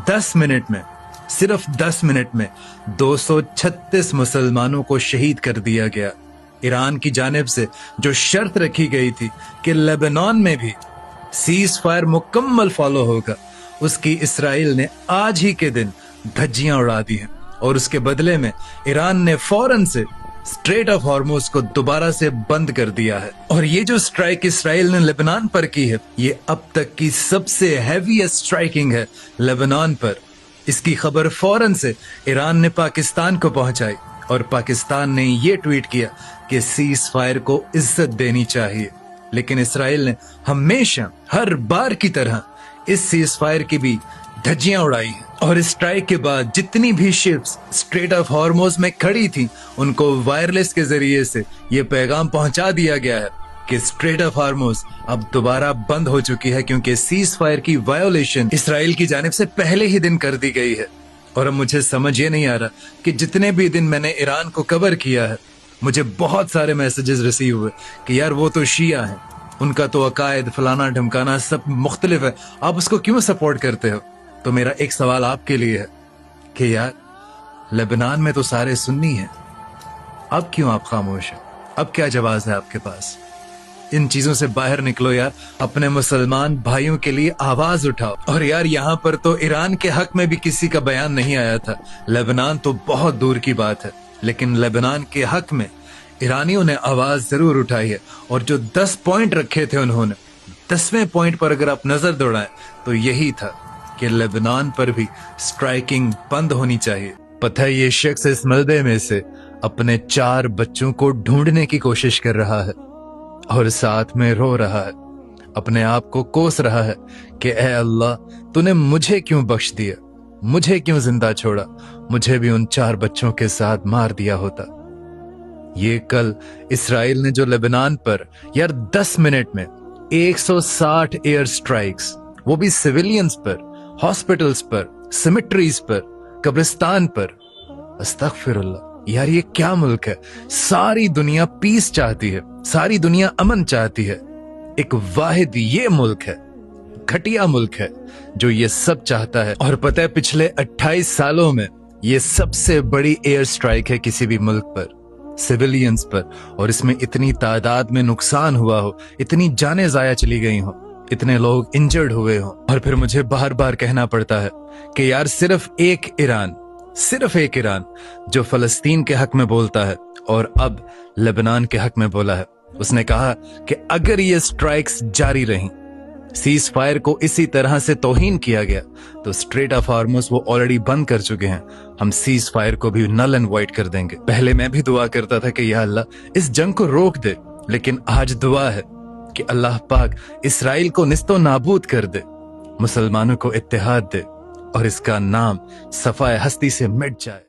10 minute में, सिर्फ 10 minute में 236 मुसलमानों को शहीद कर दिया गया। ईरान की जानिब से जो शर्त रखी गई थी कि लेबनान में भी सीज फायर मुकम्मल फॉलो होगा, उसकी इसराइल ने आज ही के दिन धज्जियां उड़ा दी हैं और उसके बदले में ईरान ने फौरन से स्ट्रेट ऑफ हॉर्मुज को दोबारा से बंद कर दिया है। और ये जो स्ट्राइक इसराइल ने लेबनान पर की है, ये अब तक की सबसे हैवीएस्ट स्ट्राइकिंग है लेबनान पर। इसकी खबर फौरन से ईरान ने पाकिस्तान को पहुंचाई और पाकिस्तान ने ये ट्वीट किया कि सीज फायर को इज्जत देनी चाहिए। लेकिन इसराइल ने हमेशा हर बार की तरह इस सीज फायर की भी धज्जियां उड़ाई हैं। और इस स्ट्राइक के बाद जितनी भी शिप्स स्ट्रेट ऑफ हॉर्मुज में खड़ी थी, उनको वायरलेस के जरिए से ये पैगाम पहुंचा दिया गया है कि स्ट्रेट ऑफ हॉर्मुज अब दोबारा बंद हो चुकी है, क्योंकि सीज फायर की वायोलेशन इसराइल की जानिब से पहले ही दिन कर दी गई है। और अब मुझे समझ ये नहीं आ रहा कि जितने भी दिन मैंने ईरान को कवर किया है, मुझे बहुत सारे मैसेजेस रिसीव हुए कि यार वो तो शिया है, उनका तो अकायद फलाना ढमकाना सब मुख्तलिफ है, आप उसको क्यों सपोर्ट करते हो। तो मेरा एक सवाल आपके लिए है कि यार लेबनान में तो सारे सुन्नी हैं, अब क्यों आप खामोश हैं? अब क्या जवाब है आपके पास? इन चीजों से बाहर निकलो यार, अपने मुसलमान भाइयों के लिए आवाज उठाओ। और यार यहाँ पर तो ईरान के हक में भी किसी का बयान नहीं आया था, लेबनान तो बहुत दूर की बात है, लेकिन लेबनान के हक में ईरानियों ने आवाज जरूर उठाई है। और जो 10 पॉइंट रखे थे उन्होंने, 10वें पॉइंट पर अगर आप नजर दौड़ाएं तो यही था कि लेबनान पर भी स्ट्राइकिंग बंद होनी चाहिए। पता है, ये शख्स इस मलबे में से अपने 4 बच्चों को ढूंढने की कोशिश कर रहा है और साथ में रो रहा है, अपने आप को कोस रहा है कि ए अल्लाह, तूने मुझे क्यों बख्श दिया, मुझे क्यों जिंदा छोड़ा, मुझे भी उन 4 बच्चों के साथ मार दिया होता। ये कल इसराइल ने जो लेबनान पर यार 10 मिनट में 160 एयर स्ट्राइक्स, वो भी सिविलियंस पर, हॉस्पिटल्स पर, सिमेट्रीज पर, कब्रिस्तान पर, अस्तगफिरुल्लाह। यार ये क्या मुल्क है? सारी दुनिया पीस चाहती है, सारी दुनिया अमन चाहती है, एक वाहिद ये मुल्क है, घटिया मुल्क है जो ये सब चाहता है। और पता है, पिछले 28 सालों में ये सबसे बड़ी एयर स्ट्राइक है किसी भी मुल्क पर, सिविलियंस पर, और इसमें इतनी तादाद में नुकसान हुआ हो, इतनी जानें जाया चली गई हो, इतने लोग इंजर्ड हुए हो। और फिर मुझे बार बार कहना पड़ता है कि यार सिर्फ एक ईरान जो फलस्तीन के हक में बोलता है और अब लेबनान के हक में बोला है, उसने कहा कि अगर ये स्ट्राइक्स जारी रहीं, सीज फायर को इसी तरह से तौहीन किया गया, तो स्ट्रेट ऑफ हॉर्मुज वो ऑलरेडी बंद कर चुके हैं, हम सीज फायर को भी नल एंड वाइट कर देंगे। पहले मैं भी दुआ करता था कि या अल्लाह इस जंग को रोक दे, लेकिन आज दुआ है कि अल्लाह पाक इसराइल को निस्तो नाबूद कर दे, मुसलमानों को इत्तेहाद दे और इसका नाम सफाए हस्ती से मिट जाए।